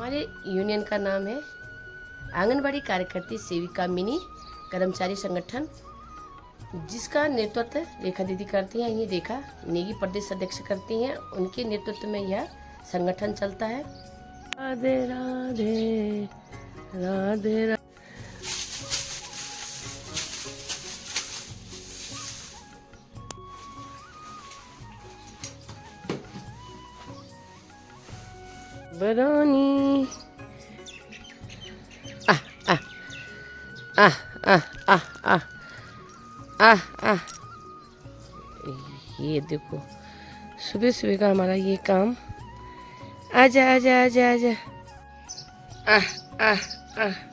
हमारे यूनियन का नाम है आंगनबाड़ी कार्यकर्ती सेविका मिनी कर्मचारी संगठन, जिसका नेतृत्व रेखा दीदी करती हैं। ये रेखा नेगी प्रदेश अध्यक्ष करती हैं। उनके नेतृत्व में यह संगठन चलता है। राधे राधे राधे राधे। बरानी आह आह आह आह आह आह आह आह। ये देखो सुबह सुबह का हमारा ये काम। आजा आजा आजा आजा। आह आह आह।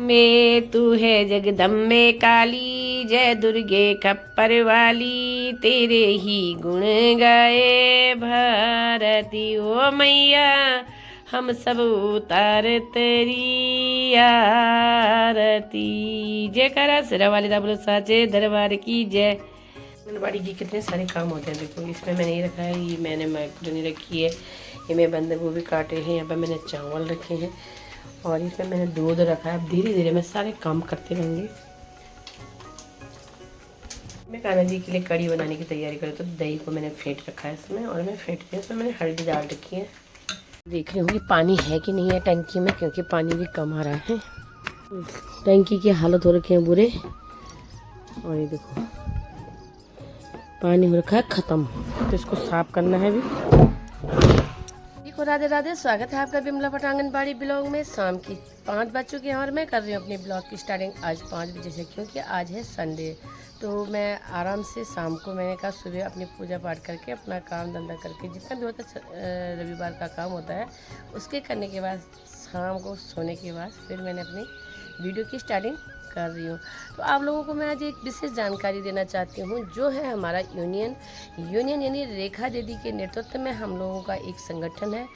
में तू है जगदम्बे काली, जय दुर्गे खप्पर वाली, तेरे ही गुण गाए भारती। ओ मैया हम सब उतार तेरी आरती। जयकारा सिरा वाले दा बोलो साचे दरबार की जय। आंगनबाड़ी के कितने सारे काम होते हैं। देखो इसमें मैंने ये रखा है, ये मैंने मैक्रोनी रखी है, ये मैं बंद गोभी काटे हैं, यहाँ पर मैंने चावल रखे हैं और इसमें मैंने दूध रखा है। अब धीरे धीरे मैं सारे काम करते रहूँगी। मैं कान्हा जी के लिए कड़ी बनाने की तैयारी करूँ तो दही को मैंने फेंट रखा है इसमें, और मैं फेंट के इसमें मैंने हल्दी डाल रखी है। देख रही हूँ पानी है कि नहीं है टंकी में, क्योंकि पानी भी कम आ रहा है। टंकी की हालत हो रखी है बुरे। और ये देखो पानी हो रखा है ख़त्म, तो इसको साफ करना है भी। राधे राधे, स्वागत है आपका बिमला भट्ट आंगनबाड़ी ब्लॉग में। शाम की 5 बज चुके हैं और मैं कर रही हूँ अपनी ब्लॉग की स्टार्टिंग आज 5 बजे से, क्योंकि आज है संडे। तो मैं आराम से शाम को, मैंने कहा सुबह अपनी पूजा पाठ करके अपना काम धंधा करके जितना भी होता है रविवार का काम होता है उसके करने के बाद शाम को सोने के बाद फिर मैंने अपनी वीडियो की स्टार्टिंग कर रही हूँ। तो आप लोगों को मैं आज एक विशेष जानकारी देना चाहती हूँ, जो है हमारा यूनियन यानी रेखा दीदी के नेतृत्व में हम लोगों का एक संगठन है।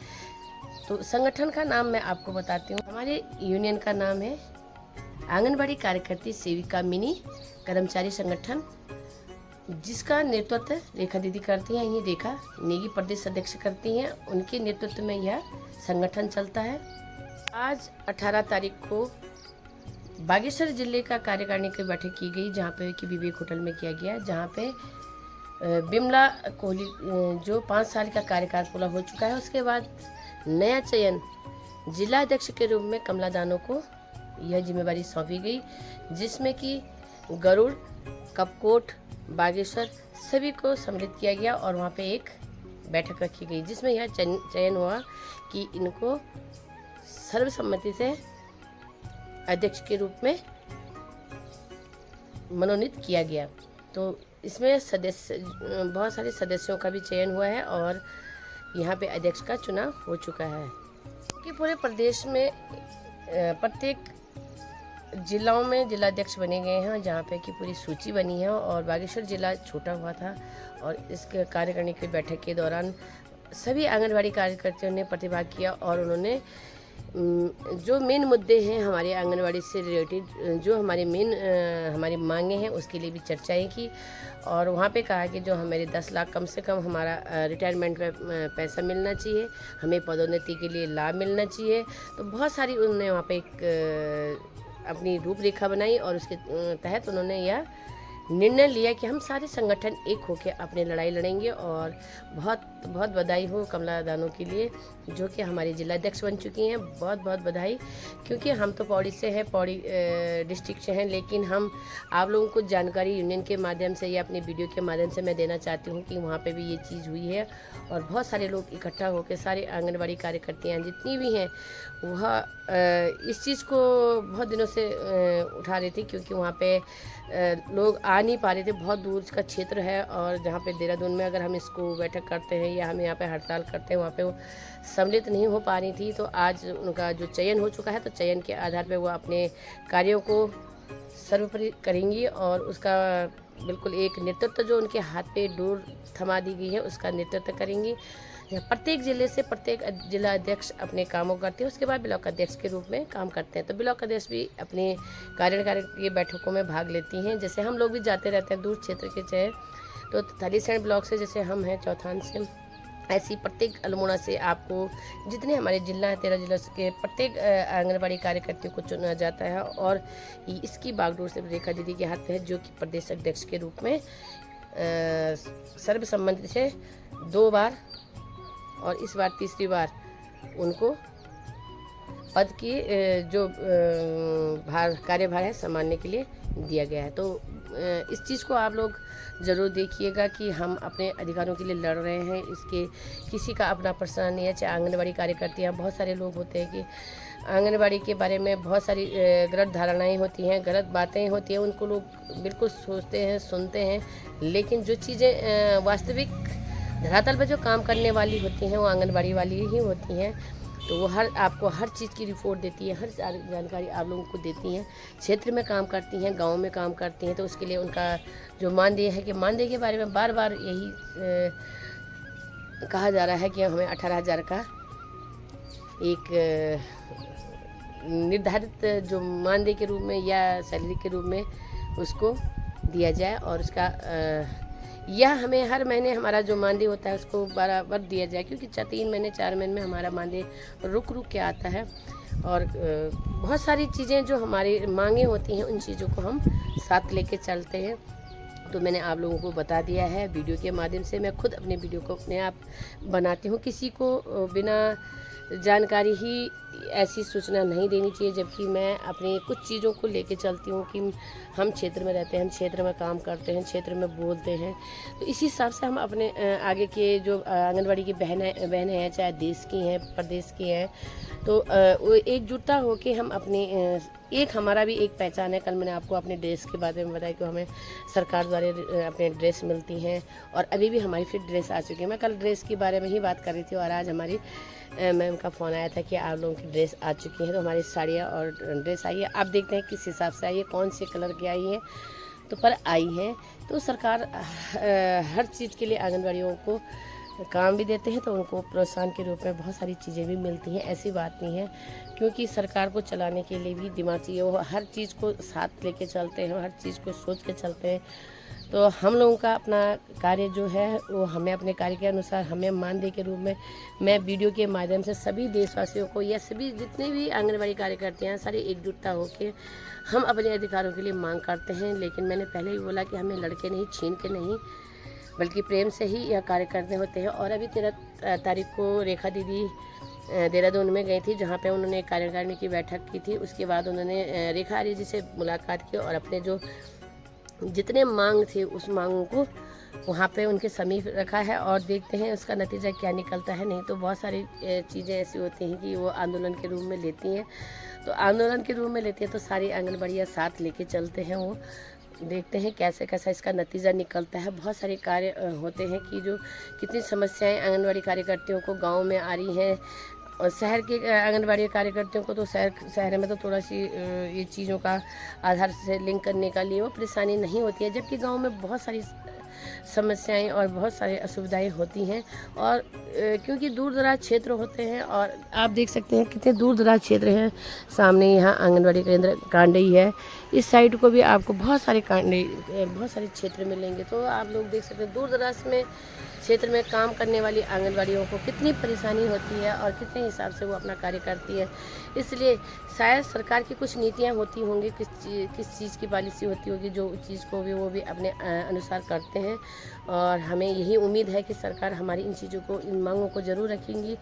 तो संगठन का नाम मैं आपको बताती हूँ। हमारे यूनियन का नाम है आंगनबाड़ी कार्यकर्ती सेविका मिनी कर्मचारी संगठन, जिसका नेतृत्व रेखा दीदी करती हैं। ये रेखा नेगी प्रदेश अध्यक्ष करती हैं। उनके नेतृत्व में यह संगठन चलता है। आज 18 तारीख को बागेश्वर जिले का कार्यकारिणी की बैठक की गई, जहाँ पे कि विवेक होटल में किया गया, जहाँ पे बिमला कोहली जो 5 साल का कार्यकाल पूरा हो चुका है, उसके बाद नया चयन जिला अध्यक्ष के रूप में कमला दानो को यह जिम्मेवारी सौंपी गई, जिसमें कि गरुड़, कपकोट, बागेश्वर सभी को सम्मिलित किया गया और वहाँ पे एक बैठक रखी गई, जिसमें यह चयन हुआ कि इनको सर्वसम्मति से अध्यक्ष के रूप में मनोनीत किया गया। तो इसमें बहुत सारे सदस्यों का भी चयन हुआ है और यहाँ पे अध्यक्ष का चुनाव हो चुका है। क्योंकि पूरे प्रदेश में प्रत्येक जिलाओं में जिलाध्यक्ष बने गए हैं, जहाँ पे की पूरी सूची बनी है। और बागेश्वर जिला छूटा हुआ था और इसके कार्यकारिणी की बैठक के दौरान सभी आंगनबाड़ी कार्यकर्ताओं ने प्रतिभाग किया और उन्होंने जो मेन मुद्दे हैं हमारे आंगनबाड़ी से रिलेटेड, जो हमारी मांगे हैं उसके लिए भी चर्चाएं की। और वहाँ पे कहा कि जो हमारे 10 लाख कम से कम हमारा रिटायरमेंट में पैसा मिलना चाहिए, हमें पदोन्नति के लिए लाभ मिलना चाहिए। तो बहुत सारी उन्होंने वहाँ पे एक अपनी रूपरेखा बनाई और उसके तहत उन्होंने यह निर्णय लिया कि हम सारे संगठन एक होकर अपनी लड़ाई लड़ेंगे। और बहुत बहुत बधाई हो कमला दानो के लिए, जो कि हमारी जिलाध्यक्ष बन चुकी हैं। बहुत बहुत बधाई, क्योंकि हम तो पौड़ी से हैं, पौड़ी डिस्ट्रिक्ट से हैं, लेकिन हम आप लोगों को जानकारी यूनियन के माध्यम से या अपने वीडियो के माध्यम से मैं देना चाहती हूँ कि वहाँ पे भी ये चीज़ हुई है। और बहुत सारे लोग इकट्ठा होकर, सारे आंगनबाड़ी कार्यकर्तियाँ जितनी भी हैं वह इस चीज़ को बहुत दिनों से उठा रही थी, क्योंकि वहाँ पे लोग आ नहीं पा रहे थे। बहुत दूर का क्षेत्र है और जहाँ पे देहरादून में अगर हम इसको बैठक करते हैं या हम यहाँ पे हड़ताल करते हैं, वहाँ पे वो सम्मिलित नहीं हो पा रही थी। तो आज उनका जो चयन हो चुका है, तो चयन के आधार पे वो अपने कार्यों को सर्वोपरि करेंगी और उसका बिल्कुल एक नेतृत्व जो उनके हाथ पे डोर थमा दी गई है उसका नेतृत्व करेंगी, प्रत्येक ज़िले से प्रत्येक जिला अध्यक्ष अपने कामों करते हैं, उसके बाद ब्लॉक अध्यक्ष के रूप में काम करते हैं। तो ब्लॉक अध्यक्ष भी अपने कार्यकारिणी की बैठकों में भाग लेती हैं। जैसे हम लोग भी जाते रहते हैं दूर क्षेत्र के, चाहे तो थालीसैंण ब्लॉक से जैसे हम हैं चौथान से, ऐसी प्रत्येक अल्मोड़ा से आपको जितने हमारे जिला हैं 13 जिलों के प्रत्येक आंगनबाड़ी कार्यकर्तियों को चुना जाता है और इसकी बागडोर से रेखा दीदी के हाथ में है, जो कि प्रदेश अध्यक्ष के रूप में सर्वसम्मति से 2 बार और इस बार तीसरी बार उनको पद की जो कार्यभार है संभालने के लिए दिया गया है। तो इस चीज़ को आप लोग ज़रूर देखिएगा कि हम अपने अधिकारों के लिए लड़ रहे हैं। इसके किसी का अपना पर्सनल नहीं है, चाहे आंगनबाड़ी कार्यकर्तियाँ, बहुत सारे लोग होते हैं कि आंगनबाड़ी के बारे में बहुत सारी गलत धारणाएं होती हैं, गलत बातें होती हैं, उनको लोग बिल्कुल सोचते हैं, सुनते हैं, लेकिन जो चीज़ें वास्तविक धरातल पर जो काम करने वाली होती हैं वो आंगनबाड़ी वाली ही होती हैं। तो वो आपको हर चीज़ की रिपोर्ट देती है, हर जानकारी आप लोगों को देती हैं। क्षेत्र में काम करती हैं, गांव में काम करती हैं, तो उसके लिए उनका जो मानदेय है कि मानदेय के बारे में बार बार यही कहा जा रहा है कि हमें 18,000 का एक निर्धारित जो मानदेय के रूप में या सैलरी के रूप में उसको दिया जाए और उसका यह हमें हर महीने हमारा जो मानदेय होता है उसको बराबर दिया जाए, क्योंकि 3 महीने 4 महीने में हमारा मानदेय रुक के आता है। और बहुत सारी चीज़ें जो हमारी मांगे होती हैं उन चीज़ों को हम साथ लेके चलते हैं। तो मैंने आप लोगों को बता दिया है वीडियो के माध्यम से। मैं खुद अपने वीडियो को अपने आप बनाती हूँ, किसी को बिना जानकारी ही ऐसी सूचना नहीं देनी चाहिए, जबकि मैं अपनी कुछ चीज़ों को लेके चलती हूँ कि हम क्षेत्र में रहते हैं, हम क्षेत्र में काम करते हैं, क्षेत्र में बोलते हैं। तो इसी हिसाब से हम अपने आगे के जो आंगनबाड़ी की बहनें हैं, चाहे देश की हैं, प्रदेश की हैं, तो वो एकजुटता होके हम अपने एक हमारा भी एक पहचान है। कल मैंने आपको अपने ड्रेस के बारे में बताया कि हमें सरकार द्वारा अपने ड्रेस मिलती हैं और अभी भी हमारी फिर ड्रेस आ चुकी है। मैं कल ड्रेस के बारे में ही बात कर रही थी और आज हमारी मैम का फ़ोन आया था कि आप लोगों की ड्रेस आ चुकी है। तो हमारी साड़ियाँ और ड्रेस आई है, आप देखते हैं किस हिसाब से आई है, कौन से कलर की आई है, तो पर आई हैं। तो सरकार हर चीज़ के लिए आंगनबाड़ियों को काम भी देते हैं, तो उनको प्रोत्साहन के रूप में बहुत सारी चीज़ें भी मिलती हैं। ऐसी बात नहीं है, क्योंकि सरकार को चलाने के लिए भी दिमाग चाहिए। वो हर चीज़ को साथ लेके चलते हैं, हर चीज़ को सोच के चलते हैं। तो हम लोगों का अपना कार्य जो है वो हमें अपने कार्य के अनुसार हमें मानदेय के रूप में मैं वीडियो के माध्यम से सभी देशवासियों को या सभी जितने भी आंगनबाड़ी कार्यकर्ते हैं सारी एकजुटता होकर हम अपने अधिकारों के लिए मांग करते हैं। लेकिन मैंने पहले ही बोला कि हमें लड़के नहीं, छीन के नहीं, बल्कि प्रेम से ही यह कार्य करने होते हैं। और अभी 13 तारीख को रेखा दीदी देहरादून में गई थी, जहाँ पे उन्होंने कार्यकारिणी की बैठक की थी। उसके बाद उन्होंने रेखा आर्य जी से मुलाकात की और अपने जो जितने मांग थे उस मांगों को वहाँ पे उनके समीप रखा है और देखते हैं उसका नतीजा क्या निकलता है। नहीं तो बहुत सारी चीज़ें ऐसी होती हैं कि वो आंदोलन के रूप में लेती हैं, तो आंदोलन के रूप में लेती हैं तो सारी आंगनबाड़ियाँ साथ लेके चलते हैं। वो देखते हैं कैसे कैसा इसका नतीजा निकलता है। बहुत सारे कार्य होते हैं कि जो कितनी समस्याएं आंगनबाड़ी कार्यकर्तियों को गांव में आ रही हैं, और शहर के आंगनबाड़ी कार्यकर्तियों को तो शहर में तो थोड़ा सी ये चीज़ों का आधार से लिंक करने का लिए वो परेशानी नहीं होती है, जबकि गांव में बहुत सारी समस्याएं और बहुत सारी असुविधाएं होती हैं। और क्योंकि दूर दराज क्षेत्र होते हैं, और आप देख सकते हैं कितने दूर दराज क्षेत्र हैं। सामने यहाँ आंगनबाड़ी केंद्र कांडई है, इस साइड को भी आपको बहुत सारे बहुत सारे क्षेत्र मिलेंगे। तो आप लोग देख सकते हैं दूर दराज में क्षेत्र में काम करने वाली आंगनबाड़ियों को कितनी परेशानी होती है और कितने हिसाब से वो अपना कार्य करती है। इसलिए शायद सरकार की कुछ नीतियाँ होती होंगी, किस चीज़ की पॉलिसी होती होगी, जो चीज़ को भी वो भी अपने अनुसार करते हैं। और हमें यही उम्मीद है कि सरकार हमारी इन चीज़ों को, इन मांगों को ज़रूर रखेंगी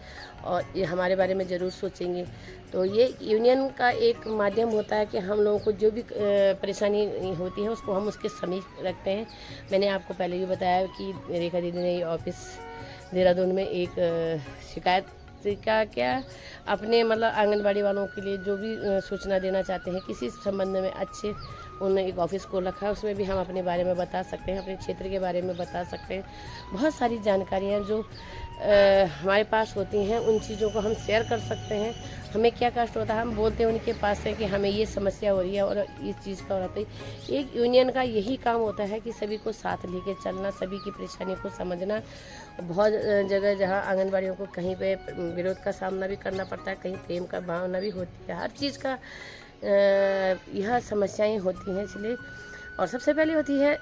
और ये हमारे बारे में ज़रूर सोचेंगे। तो ये यूनियन का एक माध्यम होता है कि हम लोगों को जो भी परेशानी होती है उसको हम उसके समीप रखते हैं। मैंने आपको पहले भी बताया कि रेखा दीदी ने ऑफिस देहरादून में एक शिकायत का क्या अपने मतलब आंगनबाड़ी वालों के लिए जो भी सूचना देना चाहते हैं किसी संबंध में, अच्छे उन्होंने एक ऑफिस को रखा है, उसमें भी हम अपने बारे में बता सकते हैं, अपने क्षेत्र के बारे में बता सकते हैं। बहुत सारी जानकारियाँ जो हमारे पास होती हैं उन चीज़ों को हम शेयर कर सकते हैं। हमें क्या कष्ट होता है हम बोलते हैं उनके पास है कि हमें ये समस्या हो रही है और इस चीज़ का हो रहा है। एक यूनियन का यही काम होता है कि सभी को साथ लेके चलना, सभी की परेशानी को समझना। बहुत जगह जहाँ आंगनबाड़ियों को कहीं पे विरोध का सामना भी करना पड़ता है, कहीं प्रेम का भावना भी होती है, हर चीज़ का यह समस्याएं होती हैं। इसलिए और सबसे पहले होती है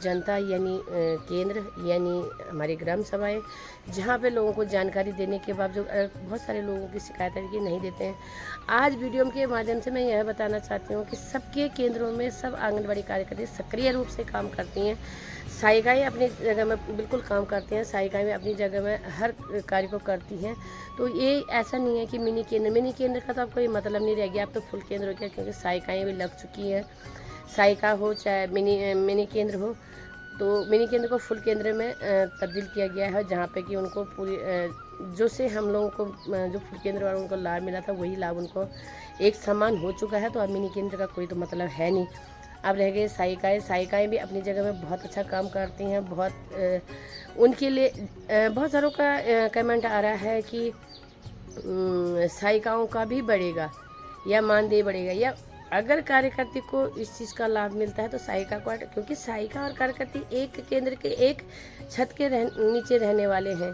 जनता यानी केंद्र यानी हमारी ग्राम सभाएं, जहाँ पे लोगों को जानकारी देने के बावजूद बहुत सारे लोगों की शिकायत है कि नहीं देते हैं। आज वीडियो के माध्यम से मैं यह बताना चाहती हूँ कि सबके केंद्रों में सब आंगनबाड़ी कार्यकर्ता सक्रिय रूप से काम करती हैं। सहायिकाएँ अपनी जगह में बिल्कुल काम करते हैं, सहायिकाएँ अपनी जगह में हर कार्य को करती हैं। तो ये ऐसा नहीं है कि मिनी केंद्र का तो अब कोई मतलब नहीं रह गया, अब तो फुल केंद्र हो गया, क्योंकि सहायिकाएँ भी लग चुकी हैं। सहायिका हो चाहे मिनी केंद्र हो, तो मिनी केंद्र को फुल केंद्र में तब्दील किया गया है, जहाँ पे कि उनको पूरी जो से हम लोगों को जो फुल केंद्र वालों उनको लाभ मिला था वही लाभ उनको एक समान हो चुका है। तो अब मिनी केंद्र का कोई तो मतलब है नहीं। अब रह गए सहायिकाएँ भी अपनी जगह में बहुत अच्छा काम करती हैं। बहुत उनके लिए बहुत सारों का कमेंट आ रहा है कि सहायिकाओं का भी बढ़ेगा या मानदेय बढ़ेगा, या अगर कार्यकर्ता को इस चीज़ का लाभ मिलता है तो सहायिका को, क्योंकि सहायिका और कार्यकर्ता एक केंद्र के एक छत के नीचे रहने वाले हैं।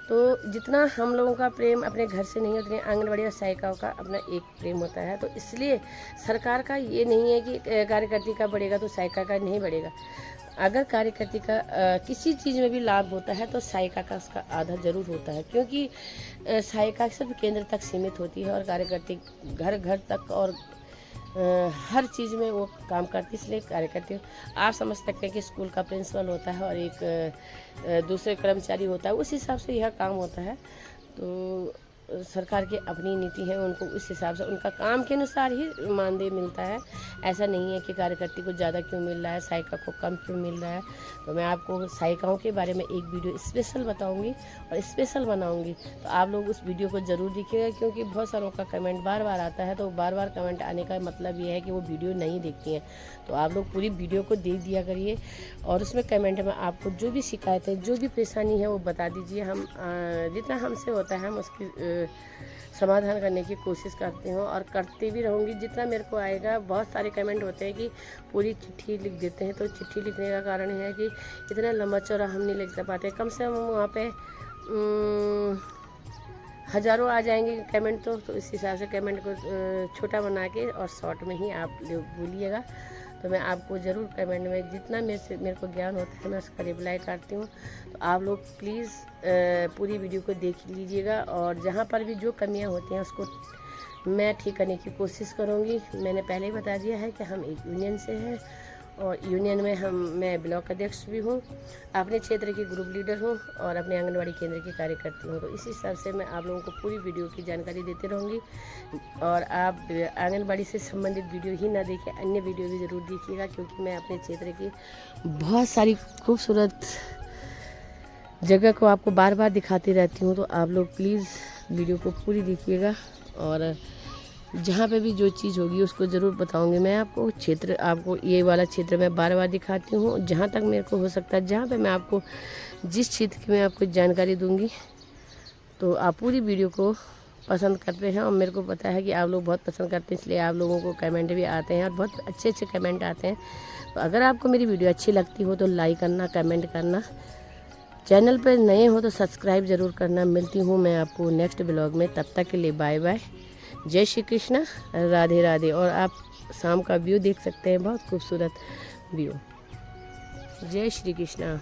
तो जितना हम लोगों का प्रेम अपने घर से नहीं, उतने आंगनबाड़ी और सहायिकाओं का अपना एक प्रेम होता है। तो इसलिए सरकार का ये नहीं है कि कार्यकर्ता का बढ़ेगा तो सहायिका का नहीं बढ़ेगा। अगर कार्यकर्ता का किसी चीज़ में भी लाभ होता है तो सहायिका का उसका आधा ज़रूर होता है, क्योंकि सहायिका सिर्फ केंद्र तक सीमित होती है और कार्यकर्ता घर घर तक और हर चीज़ में वो काम करती। इसलिए कार्यकर्ता आप समझ सकते हैं कि स्कूल का प्रिंसिपल होता है और एक दूसरे कर्मचारी होता है, उस हिसाब से यह काम होता है। तो सरकार की अपनी नीति है, उनको उस हिसाब से उनका काम के अनुसार ही मानदेय मिलता है। ऐसा नहीं है कि कार्यकर्ता को ज़्यादा क्यों मिल रहा है, सहायिका को कम क्यों मिल रहा है। तो मैं आपको सहायिकाओं के बारे में एक वीडियो स्पेशल बताऊंगी और स्पेशल बनाऊंगी, तो आप लोग उस वीडियो को ज़रूर देखिएगा, क्योंकि बहुत सारों का कमेंट बार बार आता है। तो बार बार कमेंट आने का मतलब ये है कि वो वीडियो नहीं देखती हैं। तो आप लोग पूरी वीडियो को देख दिया करिए और उसमें कमेंट में आपको जो भी शिकायत है, जो भी परेशानी है वो बता दीजिए। हम जितना हमसे होता है हम उसकी समाधान करने की कोशिश करती हूँ और करती भी रहूँगी जितना मेरे को आएगा। बहुत सारे कमेंट होते हैं कि पूरी चिट्ठी लिख देते हैं, तो चिट्ठी लिखने का कारण है कि इतना लंबा चौड़ा हम नहीं लिख पाते। कम से कम वहाँ पे हज़ारों आ जाएंगे कमेंट, तो इस हिसाब से कमेंट को छोटा बना के और शॉर्ट में ही आप बोलिएगा। तो मैं आपको ज़रूर कमेंट में जितना मेरे को ज्ञान होता है मैं उसका रिप्लाई करती हूँ। तो आप लोग प्लीज़ पूरी वीडियो को देख लीजिएगा और जहाँ पर भी जो कमियाँ होती हैं उसको मैं ठीक करने की कोशिश करूँगी। मैंने पहले ही बता दिया है कि हम एक यूनियन से हैं और यूनियन में मैं ब्लॉक अध्यक्ष भी हूँ, अपने क्षेत्र की ग्रुप लीडर हूँ और अपने आंगनबाड़ी केंद्र की कार्यकर्ती हूँ। तो इस हिसाब से मैं आप लोगों को पूरी वीडियो की जानकारी देते रहूँगी और आप आंगनबाड़ी से संबंधित वीडियो ही ना देखें, अन्य वीडियो भी ज़रूर देखिएगा, क्योंकि मैं अपने क्षेत्र की बहुत सारी खूबसूरत जगह को आपको बार बार दिखाती रहती हूँ। तो आप लोग प्लीज़ वीडियो को पूरी देखिएगा और जहाँ पे भी जो चीज़ होगी उसको ज़रूर बताऊंगी। मैं आपको क्षेत्र, आपको ये वाला क्षेत्र मैं बार बार दिखाती हूँ जहाँ तक मेरे को हो सकता है, जहाँ पे मैं आपको जिस क्षेत्र की मैं आपको जानकारी दूंगी तो आप पूरी वीडियो को पसंद करते हैं और मेरे को पता है कि आप लोग बहुत पसंद करते हैं, इसलिए आप लोगों को कमेंट भी आते हैं और बहुत अच्छे अच्छे कमेंट आते हैं। तो अगर आपको मेरी वीडियो अच्छी लगती हो तो लाइक करना, कमेंट करना, चैनल पर नए हो तो सब्सक्राइब ज़रूर करना। मिलती हूँ मैं आपको नेक्स्ट ब्लॉग में, तब तक के लिए बाय बाय, जय श्री कृष्णा, राधे राधे। और आप शाम का व्यू देख सकते हैं, बहुत खूबसूरत व्यू। जय श्री कृष्णा।